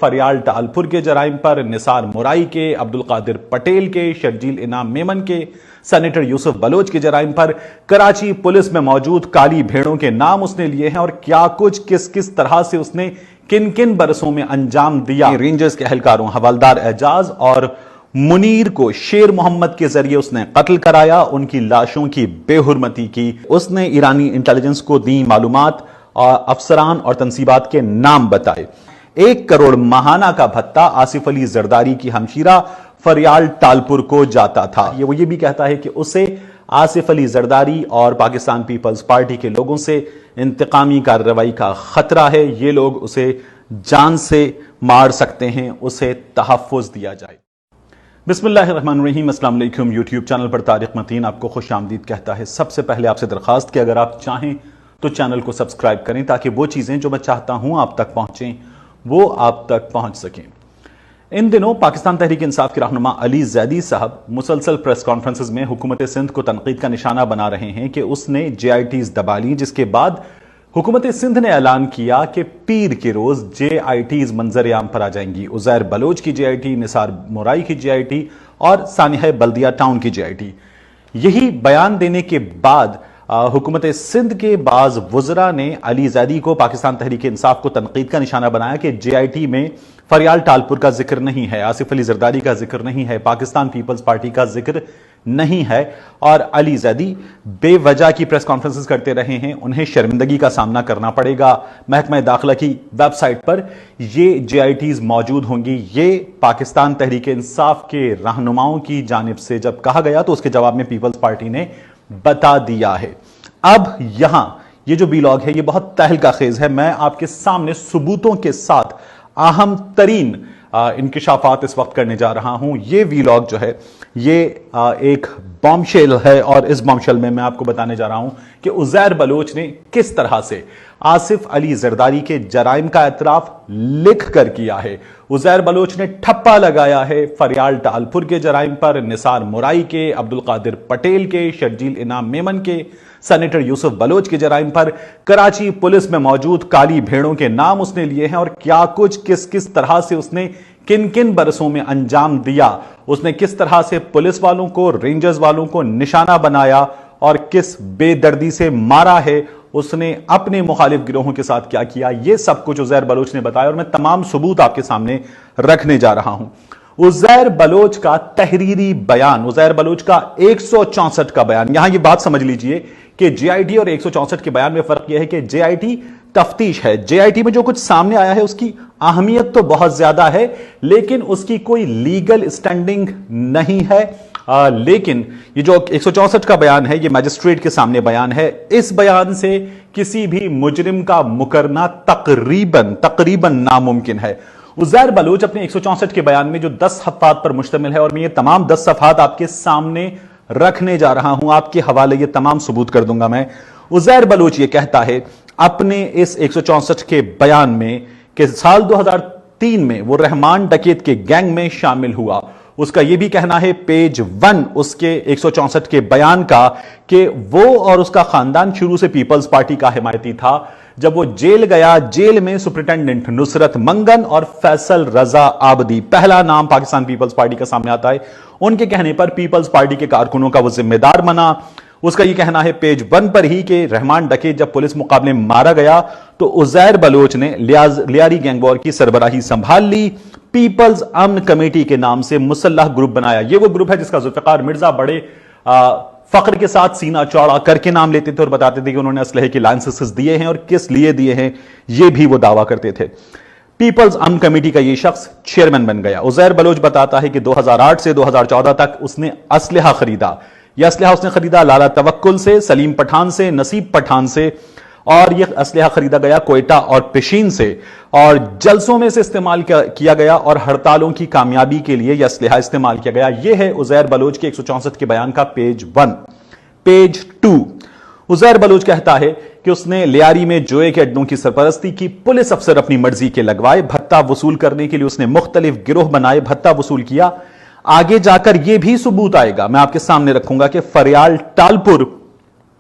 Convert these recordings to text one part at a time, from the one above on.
فریال ٹالپور کے جرائم پر، نثار مورائی کے، عبدالقادر پٹیل کے، شرجیل انعام میمن کے، سینیٹر یوسف بلوچ کے جرائم پر کراچی پولیس میں موجود کالی بھیڑوں کے نام اس نے لیے ہیں اور کیا کچھ کس طرح سے اس نے کن کن برسوں میں انجام دیا۔ رینجرز کے اہلکاروں حوالدار اعجاز اور منیر کو شیر محمد کے ذریعے اس نے قتل کرایا، ان کی لاشوں کی بے حرمتی کی، اس نے ایرانی انٹیلیجنس کو دی معلومات اور افسران اور تنصیبات کے نام بتائے۔ 1 کروڑ ماہانہ کا بھتہ آصف علی زرداری کی ہمشیرہ فریال ٹالپور کو جاتا تھا۔ وہ یہ بھی کہتا ہے کہ اسے آصف علی زرداری اور پاکستان پیپلز پارٹی کے لوگوں سے انتقامی کارروائی کا خطرہ ہے، یہ لوگ اسے جان سے مار سکتے ہیں، اسے تحفظ دیا جائے۔ بسم اللہ الرحمن الرحیم، السلام علیکم۔ یوٹیوب چینل پر طارق متین آپ کو خوش آمدید کہتا ہے۔ سب سے پہلے آپ سے درخواست کہ اگر آپ چاہیں تو چینل کو سبسکرائب کریں تاکہ وہ چیزیں جو میں چاہتا ہوں آپ تک پہنچیں وہ آپ تک پہنچ سکیں۔ ان دنوں پاکستان تحریک انصاف کے رہنما علی زیدی صاحب مسلسل پریس کانفرنسز میں حکومت سندھ کو تنقید کا نشانہ بنا رہے ہیں کہ اس نے جے آئی ٹیز دبا لی، جس کے بعد حکومت سندھ نے اعلان کیا کہ پیر کے روز جے آئی ٹیز منظر عام پر آ جائیں گی۔ عزیر بلوچ کی جے آئی ٹی، نثار مورائی کی جے آئی ٹی اور سانحہ بلدیہ ٹاؤن کی جے آئی ٹی۔ یہی بیان دینے کے بعد حکومت سندھ کے بعض وزراء نے علی زیدی کو پاکستان تحریک انصاف کو تنقید کا نشانہ بنایا کہ جے آئی ٹی میں فریال ٹالپور کا ذکر نہیں ہے، آصف علی زرداری کا ذکر نہیں ہے، پاکستان پیپلز پارٹی کا ذکر نہیں ہے، اور علی زیدی بے وجہ کی پریس کانفرنسز کرتے رہے ہیں، انہیں شرمندگی کا سامنا کرنا پڑے گا۔ محکمہ داخلہ کی ویب سائٹ پر یہ جے آئی ٹیز موجود ہوں گی۔ یہ پاکستان تحریک انصاف کے رہنماؤں کی جانب سے جب کہا گیا تو اس کے جواب میں پیپلز پارٹی نے بتا دیا ہے۔ اب یہاں یہ جو ویلاگ ہے یہ بہت تہلکہ خیز ہے، میں آپ کے سامنے ثبوتوں کے ساتھ اہم ترین انکشافات اس وقت کرنے جا رہا ہوں۔ یہ ویلاگ جو ہے یہ ایک بام شیل ہے اور اس بام شیل میں آپ کو بتانے جا رہا ہوں کہ عزیر بلوچ نے کس طرح سے آصف علی زرداری کے جرائم کا اعتراف لکھ کر کیا ہے۔ عزیر بلوچ نے ٹھپا لگایا ہے فریال ٹالپور کے جرائم پر، نثار مورائی کے، عبدالقادر پٹیل کے، شرجیل انعام میمن کے، سینیٹر یوسف بلوچ کے جرائم پر کراچی پولیس میں موجود کالی بھیڑوں کے نام اس نے لیے ہیں اور کیا کچھ کس طرح سے اس نے کن کن برسوں میں انجام دیا، اس نے کس طرح سے پولیس والوں کو، رینجرز والوں کو نشانہ بنایا اور کس بے دردی سے مارا ہے، اس نے اپنے مخالف گروہوں کے ساتھ کیا کیا، یہ سب کچھ عزیر بلوچ نے بتایا اور میں تمام ثبوت آپ کے سامنے رکھنے جا رہا ہوں۔ عزیر بلوچ کا تحریری بیان، عزیر بلوچ کا 164 کا بیان، یہاں یہ بات سمجھ لیجئے کہ جے آئی ٹی اور 164 کے بیان میں فرق یہ ہے کہ جے آئی ٹی تفتیش ہے، جے آئی ٹی میں جو کچھ سامنے آیا ہے اس کی اہمیت تو بہت زیادہ ہے لیکن اس کی کوئی لیگل سٹینڈنگ نہیں ہے، لیکن یہ جو 164 کا بیان ہے یہ میجسٹریٹ کے سامنے بیان ہے، اس بیان سے کسی بھی مجرم کا مکرنا تقریباً ناممکن ہے۔ عزیر بلوچ اپنے 164 کے بیان میں جو 10 صفحات پر مشتمل ہے اور میں یہ تمام 10 صفحات آپ کے سامنے رکھنے جا رہا ہوں، آپ کے حوالے یہ تمام ثبوت کر دوں گا میں۔ عزیر بلوچ یہ کہتا ہے اپنے اس 164 کے بیان میں کہ سال 2003 میں وہ رحمان ڈکیت کے گینگ میں شامل ہوا۔ اس کا یہ بھی کہنا ہے پیج 1 اس کے 164 کے بیان کا کہ وہ اور اس کا خاندان شروع سے پیپلز پارٹی کا حمایتی تھا۔ جب وہ جیل گیا، جیل میں سپرنٹینڈنٹ نصرت منگن اور فیصل رضا آبدی، پہلا نام پاکستان پیپلز پارٹی کا سامنے آتا ہے، ان کے کہنے پر پیپلز پارٹی کے کارکنوں کا وہ ذمہ دار بنا۔ اس کا یہ کہنا ہے پیج 1 پر ہی کہ رحمان ڈکیت جب پولیس مقابلے میں مارا گیا تو عزیر بلوچ نے لیاری گینگ وار کی سربراہی سنبھال لی، پیپلز امن کمیٹی کے نام سے مسلح گروپ بنایا۔ یہ وہ گروپ ہے جس کا ذوالفقار مرزا بڑے فخر کے ساتھ سینہ چوڑا کر کے نام لیتے تھے اور بتاتے تھے کہ انہوں نے اسلحے کی لائسنسز دیے ہیں اور کس لیے دیے ہیں یہ بھی وہ دعویٰ کرتے تھے۔ پیپلز امن کمیٹی کا یہ شخص چیئرمین بن گیا۔ عزیر بلوچ بتاتا ہے کہ 2008 سے 2014 تک اس نے اسلحہ خریدا۔ یہ اسلحہ اس نے خریدا لالا توکل سے، سلیم پٹھان سے، نصیب پٹھان سے، اور یہ اسلحہ خریدا گیا کوئٹہ اور پشین سے اور جلسوں میں سے استعمال کیا گیا اور ہڑتالوں کی کامیابی کے لیے یہ اسلحہ استعمال کیا گیا۔ یہ ہے عزیر بلوچ کے 164 کے بیان کا پیج 1۔ پیج 2 عزیر بلوچ کہتا ہے کہ اس نے لیاری میں جوئے کے اڈوں کی سرپرستی کی، پولیس افسر اپنی مرضی کے لگوائے، بھتہ وصول کرنے کے لیے اس نے مختلف گروہ بنائے، بھتہ وصول کیا۔ آگے جا کر یہ بھی ثبوت آئے گا، میں آپ کے سامنے رکھوں گا کہ فریال ٹالپور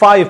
5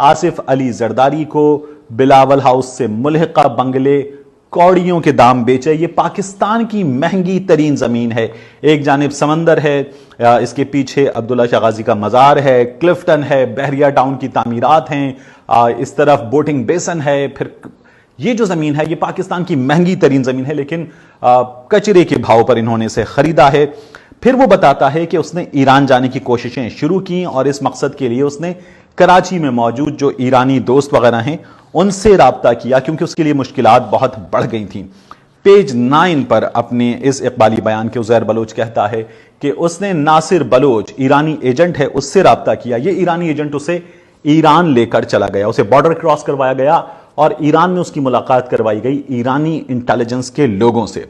آصف علی زرداری کو بلاول ہاؤس سے ملحقہ بنگلے کوڑیوں کے دام بیچے۔ یہ پاکستان کی مہنگی ترین زمین ہے، ایک جانب سمندر ہے، اس کے پیچھے عبداللہ شاہ غازی کا مزار ہے، کلفٹن ہے، بحریہ ٹاؤن کی تعمیرات ہیں، اس طرف بوٹنگ بیسن ہے، پھر یہ جو زمین ہے یہ پاکستان کی مہنگی ترین زمین ہے، لیکن کچرے کے بھاؤ پر انہوں نے اسے خریدا ہے۔ پھر وہ بتاتا ہے کہ اس نے ایران جانے کی کوششیں شروع کی اور اس مقصد کے لیے اس نے کراچی میں موجود جو ایرانی دوست وغیرہ ہیں ان سے رابطہ کیا، کیونکہ اس کے لیے مشکلات بہت بڑھ گئی تھیں۔ پیج 9 پر اپنے اس اقبالی بیان کے عزیر بلوچ کہتا ہے کہ اس نے ناصر بلوچ ایرانی ایجنٹ ہے اس سے رابطہ کیا، یہ ایرانی ایجنٹ اسے ایران لے کر چلا گیا، اسے بارڈر کراس کروایا گیا اور ایران میں اس کی ملاقات کروائی گئی ایرانی انٹیلیجنس کے لوگوں سے۔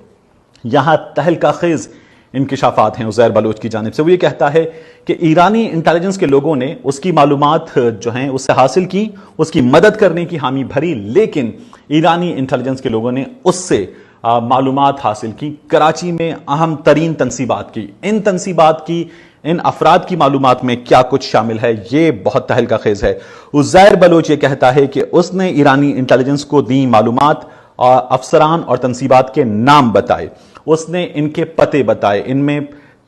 یہاں تہلکہ خیز انکشافات ہیں عزیر بلوچ کی جانب سے۔ وہ یہ کہتا ہے کہ ایرانی انٹیلیجنس کے لوگوں نے اس کی معلومات جو ہیں اس سے حاصل کی، اس کی مدد کرنے کی حامی بھری، لیکن ایرانی انٹیلیجنس کے لوگوں نے اس سے معلومات حاصل کی، کراچی میں اہم ترین تنصیبات کی۔ ان تنصیبات کی، ان افراد کی معلومات میں کیا کچھ شامل ہے یہ بہت تہلکہ خیز ہے۔ عزیر بلوچ یہ کہتا ہے کہ اس نے ایرانی انٹیلیجنس کو دی معلومات، افسران اور تنصیبات کے نام بتائے، اس نے ان کے پتے بتائے، ان میں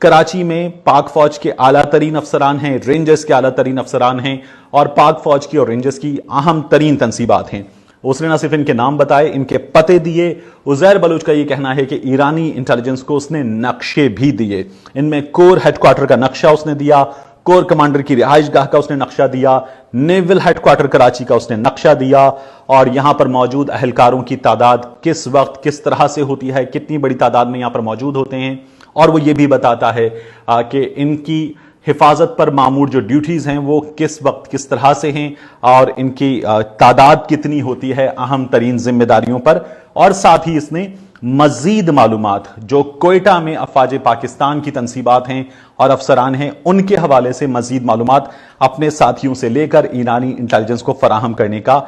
کراچی میں پاک فوج کے اعلیٰ ترین افسران ہیں، رینجرز کے اعلیٰ ترین افسران ہیں اور پاک فوج کی اور رینجرز کی اہم ترین تنصیبات ہیں۔ اس نے نہ صرف ان کے نام بتائے، ان کے پتے دیے۔ عزیر بلوچ کا یہ کہنا ہے کہ ایرانی انٹیلیجنس کو اس نے نقشے بھی دیے، ان میں کور ہیڈ کوارٹر کا نقشہ اس نے دیا، کور کمانڈر کی رہائش گاہ کا اس نے نقشہ دیا، نیول ہیڈ کوارٹر کراچی کا اس نے نقشہ دیا، اور یہاں پر موجود اہلکاروں کی تعداد کس وقت کس طرح سے ہوتی ہے، کتنی بڑی تعداد میں یہاں پر موجود ہوتے ہیں، اور وہ یہ بھی بتاتا ہے کہ ان کی حفاظت پر معمور جو ڈیوٹیز ہیں وہ کس وقت کس طرح سے ہیں اور ان کی تعداد کتنی ہوتی ہے اہم ترین ذمہ داریوں پر۔ اور ساتھ ہی اس نے مزید معلومات جو کوئٹہ میں افواج پاکستان کی تنصیبات ہیں اور افسران ہیں ان کے حوالے سے مزید معلومات اپنے ساتھیوں سے لے کر ایرانی انٹیلیجنس کو فراہم کرنے کا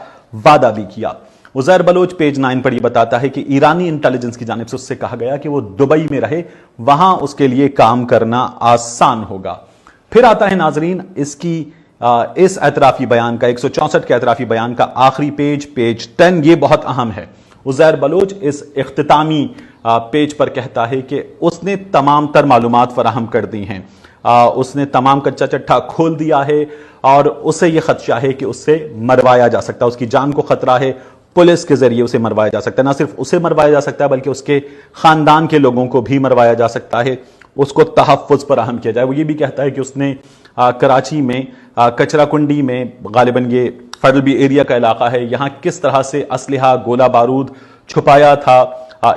وعدہ بھی کیا۔ عزیر بلوچ پیج 9 پر یہ بتاتا ہے کہ ایرانی انٹیلیجنس کی جانب سے اس سے کہا گیا کہ وہ دبئی میں رہے، وہاں اس کے لیے کام کرنا آسان ہوگا۔ پھر آتا ہے ناظرین اس اعترافی بیان کا 164 کے اعترافی بیان کا آخری پیج 10، یہ بہت اہم ہے۔ عزیر بلوچ اس اختتامی پیج پر کہتا ہے کہ اس نے تمام تر معلومات فراہم کر دی ہیں، اس نے تمام کچا چٹھا کھول دیا ہے اور اسے یہ خدشہ ہے کہ اس سے مروایا جا سکتا ہے، اس کی جان کو خطرہ ہے، پولیس کے ذریعے اسے مروایا جا سکتا ہے، نہ صرف اسے مروایا جا سکتا ہے بلکہ اس کے خاندان کے لوگوں کو بھی مروایا جا سکتا ہے، اس کو تحفظ فراہم کیا جائے۔ وہ یہ بھی کہتا ہے کہ اس نے کراچی میں کچرا کنڈی میں، غالباً یہ فیڈرل بی ایریا کا علاقہ ہے، یہاں کس طرح سے اسلحہ گولہ بارود چھپایا تھا،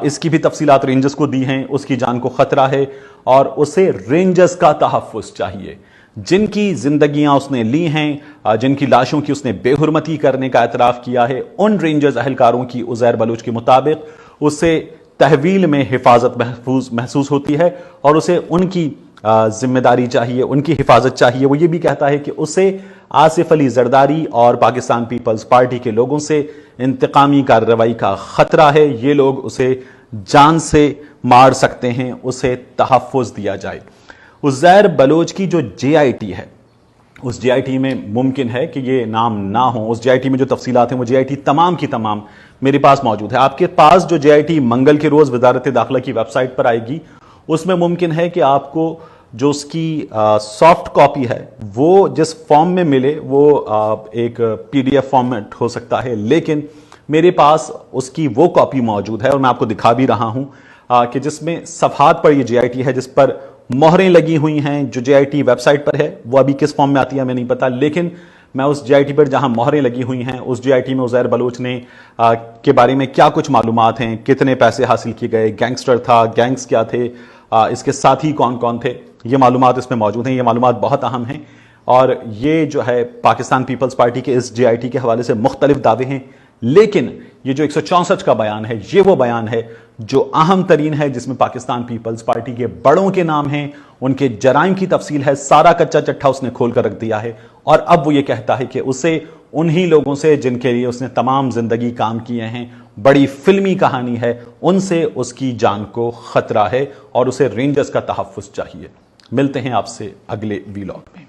اس کی بھی تفصیلات رینجرز کو دی ہیں، اس کی جان کو خطرہ ہے اور اسے رینجرز کا تحفظ چاہیے۔ جن کی زندگیاں اس نے لی ہیں، جن کی لاشوں کی اس نے بے حرمتی کرنے کا اعتراف کیا ہے، ان رینجرز اہلکاروں کی عزیر بلوچ کے مطابق اسے تحویل میں حفاظت محسوس ہوتی ہے اور اسے ان کی ذمہ داری چاہیے، ان کی حفاظت چاہیے۔ وہ یہ بھی کہتا ہے کہ اسے آصف علی زرداری اور پاکستان پیپلز پارٹی کے لوگوں سے انتقامی کارروائی کا خطرہ ہے، یہ لوگ اسے جان سے مار سکتے ہیں، اسے تحفظ دیا جائے۔ عزیر بلوچ کی جو جے آئی ٹی ہے، اس جے آئی ٹی میں ممکن ہے کہ یہ نام نہ ہوں، اس جے آئی ٹی میں جو تفصیلات ہیں وہ جے آئی ٹی تمام کی تمام میرے پاس موجود ہے۔ آپ کے پاس جو جے آئی ٹی منگل کے روز وزارت داخلہ کی ویب سائٹ پر آئے گی، اس میں ممکن ہے کہ آپ کو جو اس کی سافٹ کاپی ہے وہ جس فارم میں ملے وہ ایک پی ڈی ایف فارمیٹ ہو سکتا ہے، لیکن میرے پاس اس کی وہ کاپی موجود ہے اور میں آپ کو دکھا بھی رہا ہوں کہ جس میں صفحات پر یہ جے آئی ٹی ہے، جس پر مہریں لگی ہوئی ہیں۔ جو جے آئی ٹی ویب سائٹ پر ہے وہ ابھی کس فارم میں آتی ہے ہمیں نہیں پتا، لیکن میں اس جے آئی ٹی پر جہاں مہریں لگی ہوئی ہیں اس جے آئی ٹی میں عزیر بلوچ نے کے بارے میں کیا کچھ معلومات ہیں، کتنے پیسے حاصل کیے گئے، گینگسٹر تھا، گینگز کیا تھے، اس کے ساتھی کون کون تھے، یہ معلومات اس میں موجود ہیں۔ یہ معلومات بہت اہم ہیں اور یہ جو ہے پاکستان پیپلز پارٹی کے اس جے آئی ٹی کے حوالے سے مختلف دعوے ہیں، لیکن یہ جو 164 کا بیان ہے یہ وہ بیان ہے جو اہم ترین ہے، جس میں پاکستان پیپلز پارٹی کے بڑوں کے نام ہیں، ان کے جرائم کی تفصیل ہے، سارا کچا چٹھا اس نے کھول کر رکھ دیا ہے اور اب وہ یہ کہتا ہے کہ اسے انہی لوگوں سے جن کے لیے اس نے تمام زندگی کام کیے ہیں، بڑی فلمی کہانی ہے، ان سے اس کی جان کو خطرہ ہے اور اسے رینجرز کا تحفظ چاہیے۔ ملتے ہیں آپ سے اگلے ویلاگ میں۔